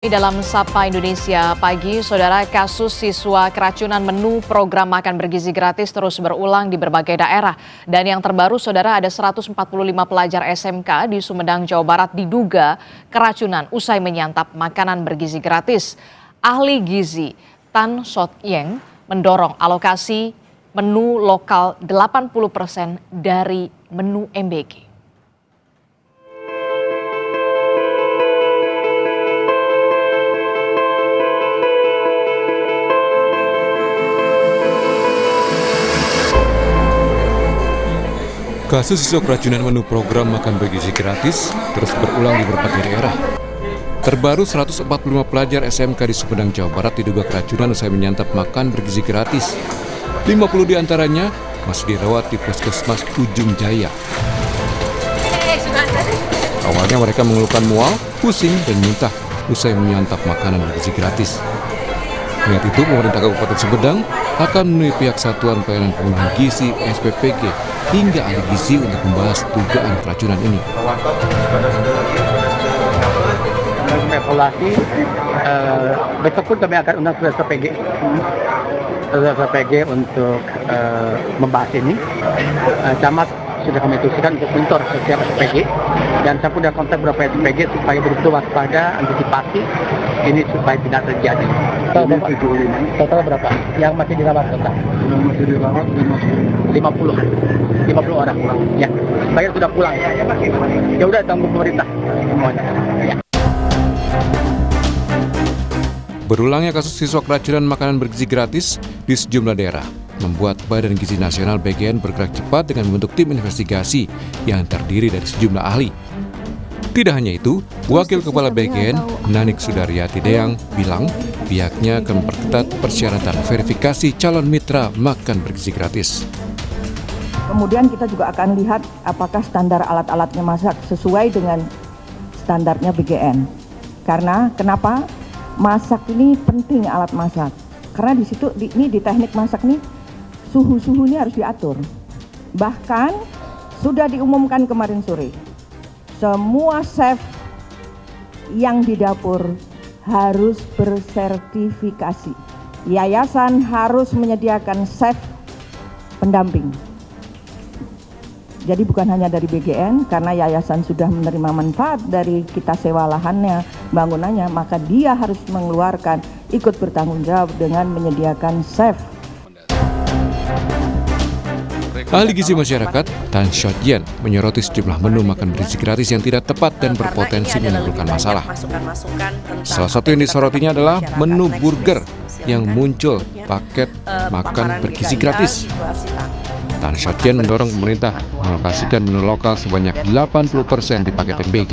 Dalam Sapa Indonesia Pagi, saudara, kasus siswa keracunan menu program makan bergizi gratis terus berulang di berbagai daerah. Dan yang terbaru, saudara, ada 145 pelajar SMK di Sumedang, Jawa Barat diduga keracunan usai menyantap makanan bergizi gratis. Ahli gizi Tan Shot Yeng mendorong alokasi menu lokal 80% dari menu MBG. Kasus siswa keracunan menu program makan bergizi gratis terus berulang di berbagai daerah. Terbaru 145 pelajar SMK di Sumedang, Jawa Barat diduga keracunan usai menyantap makan bergizi gratis. 50 diantaranya masih dirawat di Puskesmas Ujung Jaya. Awalnya mereka mengeluhkan mual, pusing, dan muntah usai menyantap makanan bergizi gratis. Melihat itu, pemerintah Kabupaten Sumedang akan menemui pihak Satuan Pelayanan Pemenuhan Gizi SPPG hingga ahli gizi untuk membahas dugaan keracunan ini. Evaluasi, besok pun kami akan undang SPPG untuk membahas ini. Camat sudah kami tuliskan untuk monitor setiap SPPG, dan saya pun sudah kontak beberapa SPPG supaya betul waspada, antisipasi ini supaya tidak terjadi. Total berapa? Yang masih dirawat total? Yang masih dirawat 50 orang. Ya, sebagian sudah pulang. Ya udah, tanggung pemerintah semuanya. Ya. Berulangnya kasus siswa keracunan makanan bergizi gratis di sejumlah daerah membuat Badan Gizi Nasional BGN bergerak cepat dengan membentuk tim investigasi yang terdiri dari sejumlah ahli. Tidak hanya itu, Wakil Kepala BGN, Nanik Sudaryati Deang, bilang pihaknya akan memperketat persyaratan verifikasi calon mitra makan bergizi gratis. Kemudian kita juga akan lihat apakah standar alat-alatnya masak sesuai dengan standarnya BGN. Karena kenapa? Masak ini penting, alat masak. Karena di situ di teknik masak nih suhu-suhunya harus diatur. Bahkan sudah diumumkan kemarin sore, semua chef yang di dapur harus bersertifikasi. Yayasan harus menyediakan chef pendamping. Jadi bukan hanya dari BGN, karena yayasan sudah menerima manfaat dari kita sewa lahannya, bangunannya, maka dia harus mengeluarkan, ikut bertanggung jawab dengan menyediakan chef. Ahli gizi masyarakat Tan Shot Yeng menyoroti sejumlah menu makan bergizi gratis yang tidak tepat dan berpotensi menimbulkan masalah. Salah satu yang disorotinya adalah menu burger yang muncul paket makan bergizi gratis. Tan Shot Yeng mendorong pemerintah mengalokasikan menu lokal sebanyak 80% di paket MBG.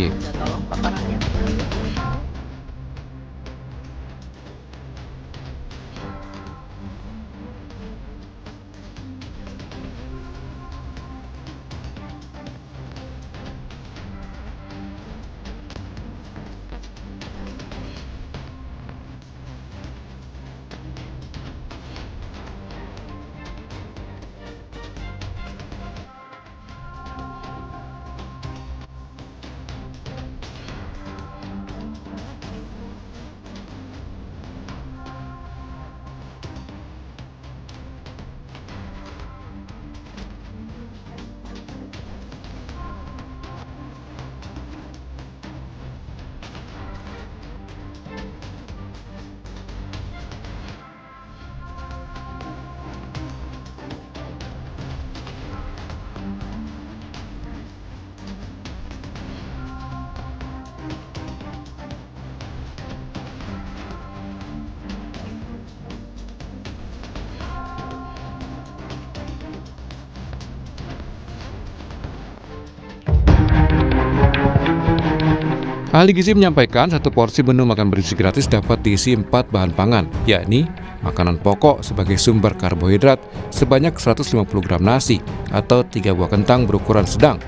Ahli gizi menyampaikan satu porsi menu makan bergizi gratis dapat diisi 4 bahan pangan, yakni makanan pokok sebagai sumber karbohidrat sebanyak 150 gram nasi atau 3 buah kentang berukuran sedang.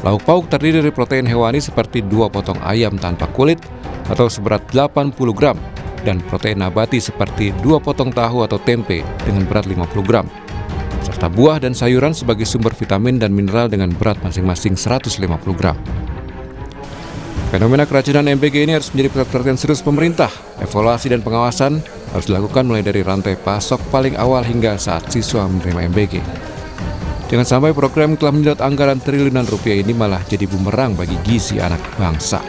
Lauk pauk terdiri dari protein hewani seperti 2 potong ayam tanpa kulit atau seberat 80 gram dan protein nabati seperti 2 potong tahu atau tempe dengan berat 50 gram. Serta buah dan sayuran sebagai sumber vitamin dan mineral dengan berat masing-masing 150 gram. Fenomena keracunan MBG ini harus menjadi pusat perhatian serius pemerintah. Evaluasi dan pengawasan harus dilakukan mulai dari rantai pasok paling awal hingga saat siswa menerima MBG. Jangan sampai program yang telah menyedot anggaran triliunan rupiah ini malah jadi bumerang bagi gizi anak bangsa.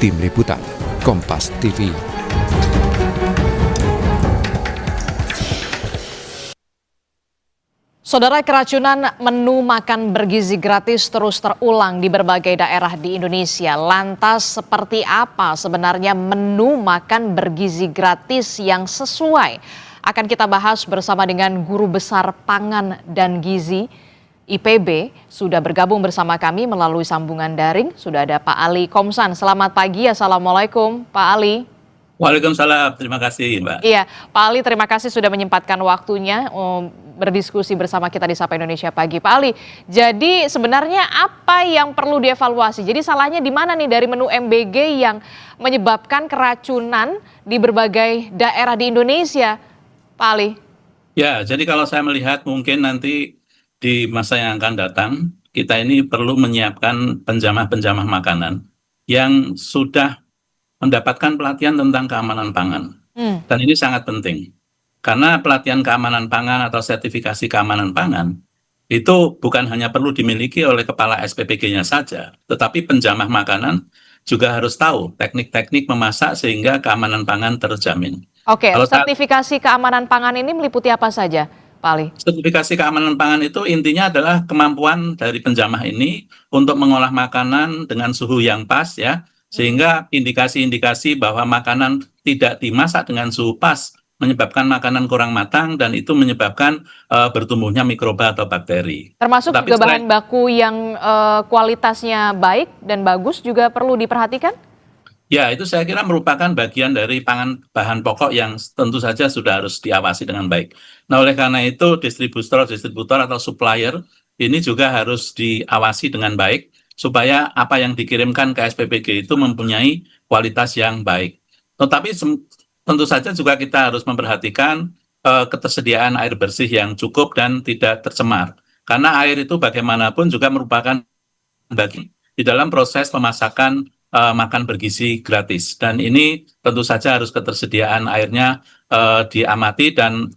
Tim Liputan, Kompas TV. Saudara, keracunan menu makan bergizi gratis terus terulang di berbagai daerah di Indonesia. Lantas seperti apa sebenarnya menu makan bergizi gratis yang sesuai? Akan kita bahas bersama dengan Guru Besar Pangan dan Gizi IPB. Sudah bergabung bersama kami melalui sambungan daring. Sudah ada Pak Ali Komsan. Selamat pagi, Assalamualaikum Pak Ali. Waalaikumsalam, terima kasih Mbak. Iya, Pak Ali, terima kasih sudah menyempatkan waktunya berdiskusi bersama kita di Sapa Indonesia Pagi. Pak Ali, jadi sebenarnya apa yang perlu dievaluasi? Jadi salahnya di mana nih dari menu MBG yang menyebabkan keracunan di berbagai daerah di Indonesia, Pak Ali? Ya, jadi kalau saya melihat mungkin nanti di masa yang akan datang, kita ini perlu menyiapkan penjamah-penjamah makanan yang sudah mendapatkan pelatihan tentang keamanan pangan. Dan ini sangat penting. Karena pelatihan keamanan pangan atau sertifikasi keamanan pangan itu bukan hanya perlu dimiliki oleh kepala SPPG-nya saja, tetapi penjamah makanan juga harus tahu teknik-teknik memasak sehingga keamanan pangan terjamin. Oke, sertifikasi keamanan pangan ini meliputi apa saja, Pak Ali? Sertifikasi keamanan pangan itu intinya adalah kemampuan dari penjamah ini untuk mengolah makanan dengan suhu yang pas ya, sehingga indikasi-indikasi bahwa makanan tidak dimasak dengan suhu pas menyebabkan makanan kurang matang dan itu menyebabkan bertumbuhnya mikroba atau bakteri. Termasuk juga bahan baku yang kualitasnya baik dan bagus juga perlu diperhatikan? Ya, itu saya kira merupakan bagian dari bahan pokok yang tentu saja sudah harus diawasi dengan baik. Nah, oleh karena itu distributor atau supplier ini juga harus diawasi dengan baik supaya apa yang dikirimkan ke SPPG itu mempunyai kualitas yang baik. Tetapi tentu saja juga kita harus memperhatikan ketersediaan air bersih yang cukup dan tidak tercemar. Karena air itu bagaimanapun juga merupakan bagian di dalam proses pemasakan makan bergizi gratis. Dan ini tentu saja harus ketersediaan airnya diamati dan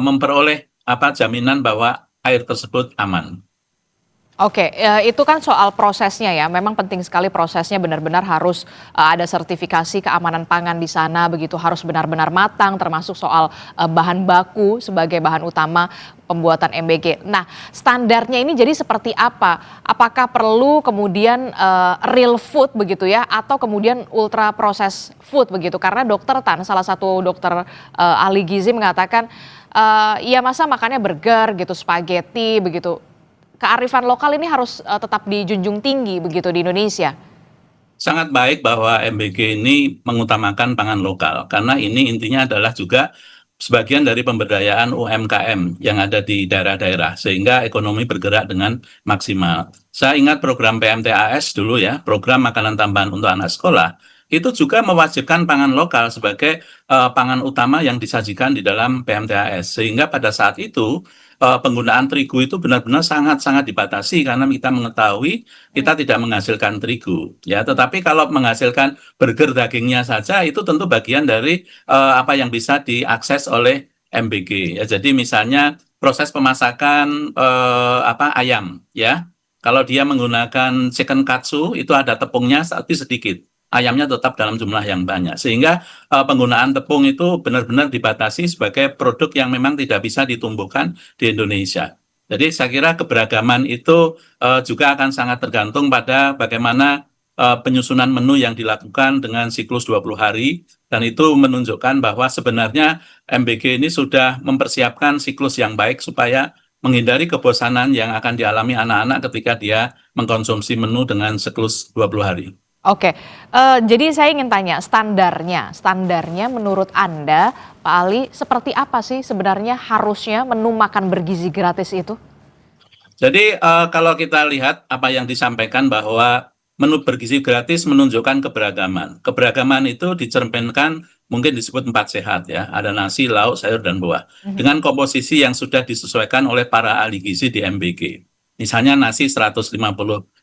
memperoleh jaminan bahwa air tersebut aman. Oke, itu kan soal prosesnya ya. Memang penting sekali prosesnya, benar-benar harus ada sertifikasi keamanan pangan di sana, begitu harus benar-benar matang, termasuk soal bahan baku sebagai bahan utama pembuatan MBG. Nah, standarnya ini jadi seperti apa? Apakah perlu kemudian real food begitu ya, atau kemudian ultra processed food begitu? Karena Dokter Tan, salah satu dokter ahli gizi mengatakan, ya masa makannya burger gitu, spaghetti begitu. Kearifan lokal ini harus tetap dijunjung tinggi begitu di Indonesia. Sangat baik bahwa MBG ini mengutamakan pangan lokal, karena ini intinya adalah juga sebagian dari pemberdayaan UMKM yang ada di daerah-daerah, sehingga ekonomi bergerak dengan maksimal. Saya ingat program PMTAS dulu ya, program makanan tambahan untuk anak sekolah, itu juga mewajibkan pangan lokal sebagai pangan utama yang disajikan di dalam PMTAS, sehingga pada saat itu penggunaan terigu itu benar-benar sangat-sangat dibatasi karena kita mengetahui kita tidak menghasilkan terigu ya, tetapi kalau menghasilkan burger dagingnya saja itu tentu bagian dari apa yang bisa diakses oleh MBG ya. Jadi misalnya proses pemasakan ayam ya, kalau dia menggunakan chicken katsu itu ada tepungnya tapi sedikit, ayamnya tetap dalam jumlah yang banyak, sehingga penggunaan tepung itu benar-benar dibatasi sebagai produk yang memang tidak bisa ditumbuhkan di Indonesia. Jadi saya kira keberagaman itu juga akan sangat tergantung pada bagaimana penyusunan menu yang dilakukan dengan siklus 20 hari, dan itu menunjukkan bahwa sebenarnya MBG ini sudah mempersiapkan siklus yang baik supaya menghindari kebosanan yang akan dialami anak-anak ketika dia mengkonsumsi menu dengan siklus 20 hari. Oke, jadi saya ingin tanya standarnya menurut Anda, Pak Ali, seperti apa sih sebenarnya harusnya menu makan bergizi gratis itu? Jadi kalau kita lihat apa yang disampaikan bahwa menu bergizi gratis menunjukkan keberagaman. Keberagaman itu dicerminkan mungkin disebut 4 sehat ya, ada nasi, lauk, sayur, dan buah. Dengan komposisi yang sudah disesuaikan oleh para ahli gizi di MBG. Misalnya nasi 150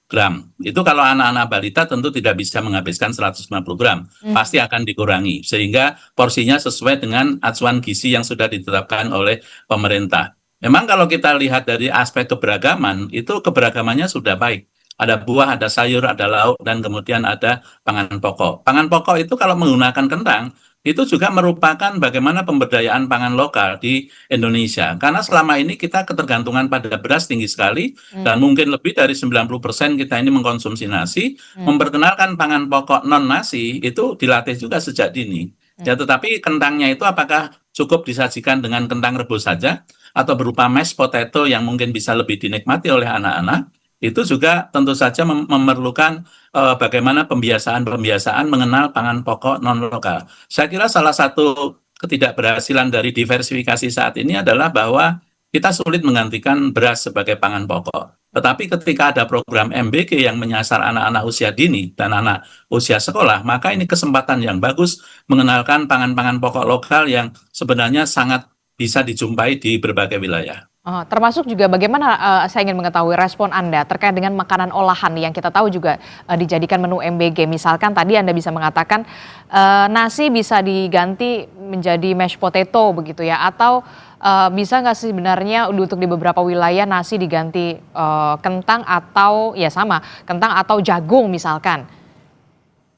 gram. Itu kalau anak-anak balita tentu tidak bisa menghabiskan 150 gram, pasti akan dikurangi sehingga porsinya sesuai dengan acuan gizi yang sudah ditetapkan oleh pemerintah. Memang kalau kita lihat dari aspek keberagaman, itu keberagamannya sudah baik. Ada buah, ada sayur, ada lauk, dan kemudian ada pangan pokok. Pangan pokok itu kalau menggunakan kentang, itu juga merupakan bagaimana pemberdayaan pangan lokal di Indonesia. Karena selama ini kita ketergantungan pada beras tinggi sekali, dan mungkin lebih dari 90% kita ini mengkonsumsi nasi. Memperkenalkan pangan pokok non-nasi itu dilatih juga sejak dini. Ya, tetapi kentangnya itu apakah cukup disajikan dengan kentang rebus saja, atau berupa mashed potato yang mungkin bisa lebih dinikmati oleh anak-anak, itu juga tentu saja memerlukan bagaimana pembiasaan mengenal pangan pokok non-lokal. Saya kira salah satu ketidakberhasilan dari diversifikasi saat ini adalah bahwa kita sulit menggantikan beras sebagai pangan pokok. Tetapi ketika ada program MBG yang menyasar anak-anak usia dini dan anak usia sekolah, maka ini kesempatan yang bagus mengenalkan pangan-pangan pokok lokal yang sebenarnya sangat bisa dijumpai di berbagai wilayah. Termasuk juga bagaimana saya ingin mengetahui respon Anda terkait dengan makanan olahan yang kita tahu juga dijadikan menu MBG. Misalkan tadi Anda bisa mengatakan nasi bisa diganti menjadi mashed potato begitu ya, atau bisa nggak sih sebenarnya untuk di beberapa wilayah nasi diganti kentang atau ya sama kentang atau jagung misalkan?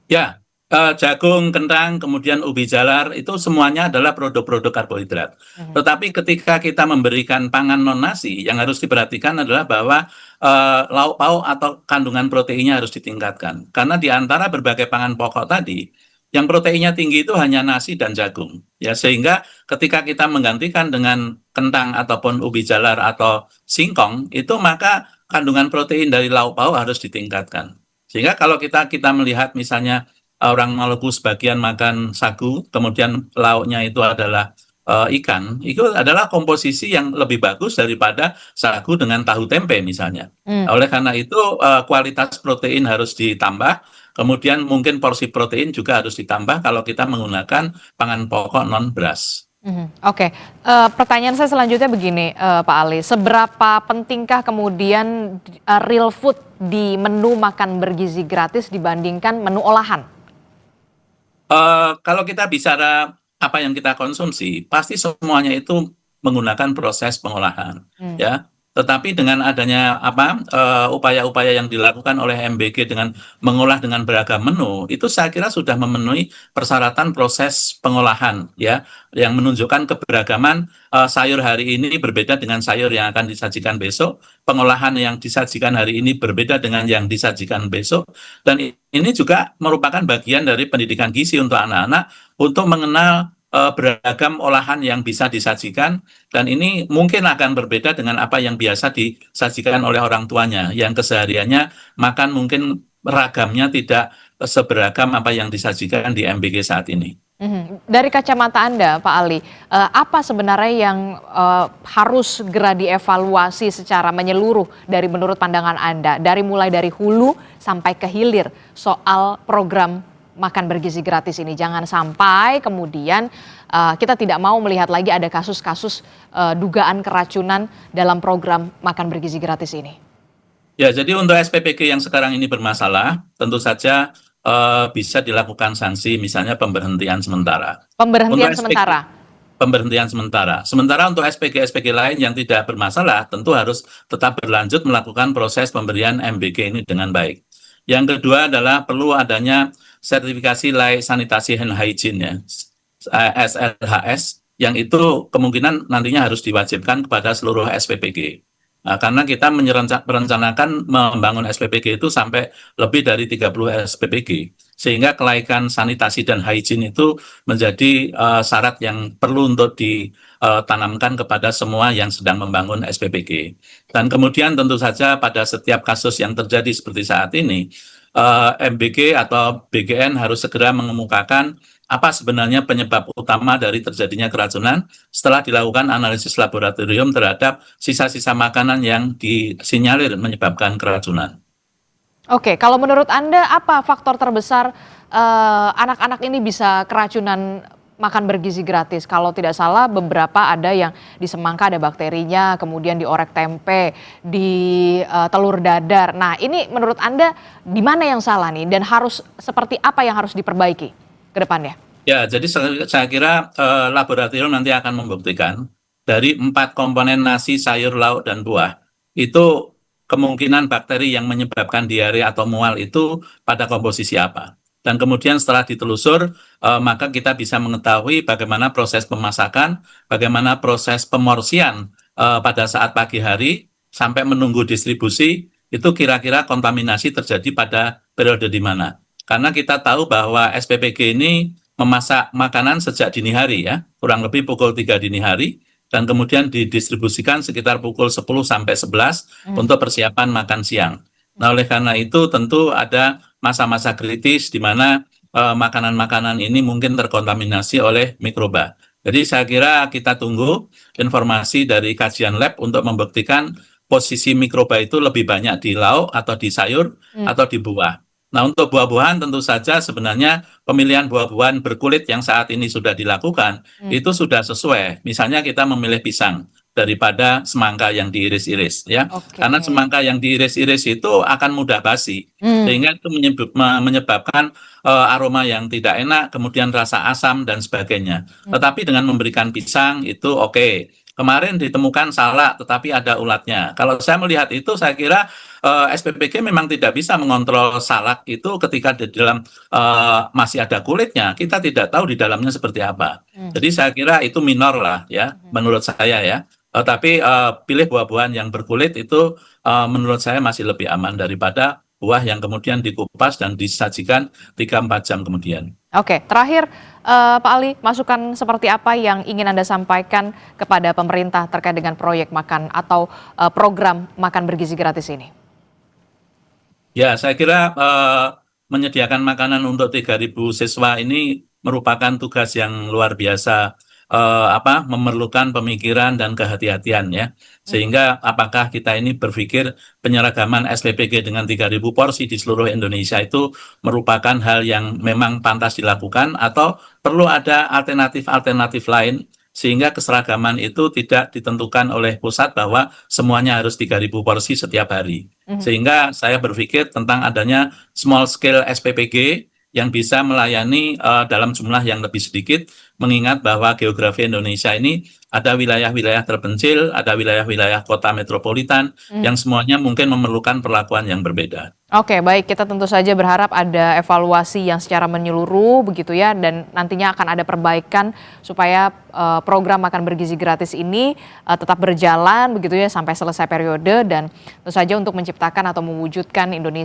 Ya, jagung, kentang, kemudian ubi jalar, itu semuanya adalah produk-produk karbohidrat. Tetapi ketika kita memberikan pangan non-nasi, yang harus diperhatikan adalah bahwa lauk pauk atau kandungan proteinnya harus ditingkatkan. Karena di antara berbagai pangan pokok tadi, yang proteinnya tinggi itu hanya nasi dan jagung. Ya, sehingga ketika kita menggantikan dengan kentang ataupun ubi jalar atau singkong, itu maka kandungan protein dari lauk pauk harus ditingkatkan. Sehingga kalau kita melihat misalnya orang Maluku sebagian makan sagu, kemudian lauknya itu adalah ikan, itu adalah komposisi yang lebih bagus daripada sagu dengan tahu tempe misalnya. Oleh karena itu kualitas protein harus ditambah, kemudian mungkin porsi protein juga harus ditambah kalau kita menggunakan pangan pokok non beras. Oke, pertanyaan saya selanjutnya begini, Pak Ali, seberapa pentingkah kemudian real food di menu makan bergizi gratis dibandingkan menu olahan? Kalau kita bicara apa yang kita konsumsi, pasti semuanya itu menggunakan proses pengolahan, ya. Tetapi dengan adanya upaya-upaya yang dilakukan oleh MBG dengan mengolah dengan beragam menu, itu saya kira sudah memenuhi persyaratan proses pengolahan, ya, yang menunjukkan keberagaman sayur hari ini berbeda dengan sayur yang akan disajikan besok, pengolahan yang disajikan hari ini berbeda dengan yang disajikan besok, dan ini juga merupakan bagian dari pendidikan gizi untuk anak-anak untuk mengenal beragam olahan yang bisa disajikan, dan ini mungkin akan berbeda dengan apa yang biasa disajikan oleh orang tuanya yang kesehariannya makan mungkin ragamnya tidak seberagam apa yang disajikan di MBG saat ini. Dari kacamata Anda, Pak Ali, apa sebenarnya yang harus segera dievaluasi secara menyeluruh dari menurut pandangan Anda, mulai dari hulu sampai ke hilir soal program makan bergizi gratis ini? Jangan sampai kemudian kita tidak mau melihat lagi ada kasus-kasus dugaan keracunan dalam program makan bergizi gratis ini. Ya, jadi untuk SPPG yang sekarang ini bermasalah, tentu saja bisa dilakukan sanksi, misalnya pemberhentian sementara. Pemberhentian sementara? Pemberhentian sementara. Sementara untuk SPG-SPG lain yang tidak bermasalah, tentu harus tetap berlanjut melakukan proses pemberian MBG ini dengan baik. Yang kedua adalah perlu adanya sertifikasi layak sanitasi and hygiene, ya, SLHS, yang itu kemungkinan nantinya harus diwajibkan kepada seluruh SPPG. Karena kita merencanakan membangun SPPG itu sampai lebih dari 30 SPPG, sehingga kelaikan sanitasi dan hygiene itu menjadi syarat yang perlu untuk ditanamkan kepada semua yang sedang membangun SPPG. Dan kemudian tentu saja pada setiap kasus yang terjadi seperti saat ini, MBG atau BGN harus segera mengemukakan apa sebenarnya penyebab utama dari terjadinya keracunan setelah dilakukan analisis laboratorium terhadap sisa-sisa makanan yang disinyalir menyebabkan keracunan. Oke, kalau menurut Anda apa faktor terbesar anak-anak ini bisa keracunan makan bergizi gratis? Kalau tidak salah beberapa ada yang di semangka ada bakterinya, kemudian di orek tempe, di telur dadar. Nah ini menurut Anda di mana yang salah nih dan harus seperti apa yang harus diperbaiki ke depannya? Ya, jadi saya kira laboratorium nanti akan membuktikan dari 4 komponen nasi, sayur, lauk, dan buah, itu kemungkinan bakteri yang menyebabkan diare atau mual itu pada komposisi apa. Dan kemudian setelah ditelusur, maka kita bisa mengetahui bagaimana proses pemasakan, bagaimana proses pemorsian pada saat pagi hari, sampai menunggu distribusi, itu kira-kira kontaminasi terjadi pada periode di mana. Karena kita tahu bahwa SPPG ini memasak makanan sejak dini hari ya, kurang lebih pukul 3 dini hari, dan kemudian didistribusikan sekitar pukul 10 sampai 11 untuk persiapan makan siang. Nah, oleh karena itu tentu ada masa-masa kritis di mana makanan-makanan ini mungkin terkontaminasi oleh mikroba. Jadi saya kira kita tunggu informasi dari kajian lab untuk membuktikan posisi mikroba itu lebih banyak di lauk atau di sayur atau di buah. Nah, untuk buah-buahan tentu saja sebenarnya pemilihan buah-buahan berkulit yang saat ini sudah dilakukan itu sudah sesuai. Misalnya kita memilih pisang daripada semangka yang diiris-iris ya. Oke. Karena semangka yang diiris-iris itu akan mudah basi. Sehingga itu menyebabkan aroma yang tidak enak, kemudian rasa asam dan sebagainya. Tetapi dengan memberikan pisang itu oke. Kemarin ditemukan salak tetapi ada ulatnya. Kalau saya melihat itu saya kira SPPG memang tidak bisa mengontrol salak itu ketika di dalam masih ada kulitnya. Kita tidak tahu di dalamnya seperti apa. Jadi saya kira itu minor lah ya, menurut saya ya. Tapi pilih buah-buahan yang berkulit itu menurut saya masih lebih aman daripada buah yang kemudian dikupas dan disajikan 3-4 jam kemudian. Oke, terakhir Pak Ali, masukan seperti apa yang ingin Anda sampaikan kepada pemerintah terkait dengan proyek makan atau program makan bergizi gratis ini? Ya, saya kira menyediakan makanan untuk 3.000 siswa ini merupakan tugas yang luar biasa, memerlukan pemikiran dan kehati-hatian ya. Sehingga apakah kita ini berpikir penyeragaman SPPG dengan 3.000 porsi di seluruh Indonesia itu merupakan hal yang memang pantas dilakukan atau perlu ada alternatif-alternatif lain sehingga keseragaman itu tidak ditentukan oleh pusat bahwa semuanya harus 3.000 porsi setiap hari. Sehingga saya berpikir tentang adanya small scale SPPG yang bisa melayani dalam jumlah yang lebih sedikit, mengingat bahwa geografi Indonesia ini ada wilayah-wilayah terpencil, ada wilayah-wilayah kota metropolitan yang semuanya mungkin memerlukan perlakuan yang berbeda. Oke, baik, kita tentu saja berharap ada evaluasi yang secara menyeluruh begitu ya, dan nantinya akan ada perbaikan supaya program makan bergizi gratis ini tetap berjalan begitu ya sampai selesai periode, dan tentu saja untuk menciptakan atau mewujudkan Indonesia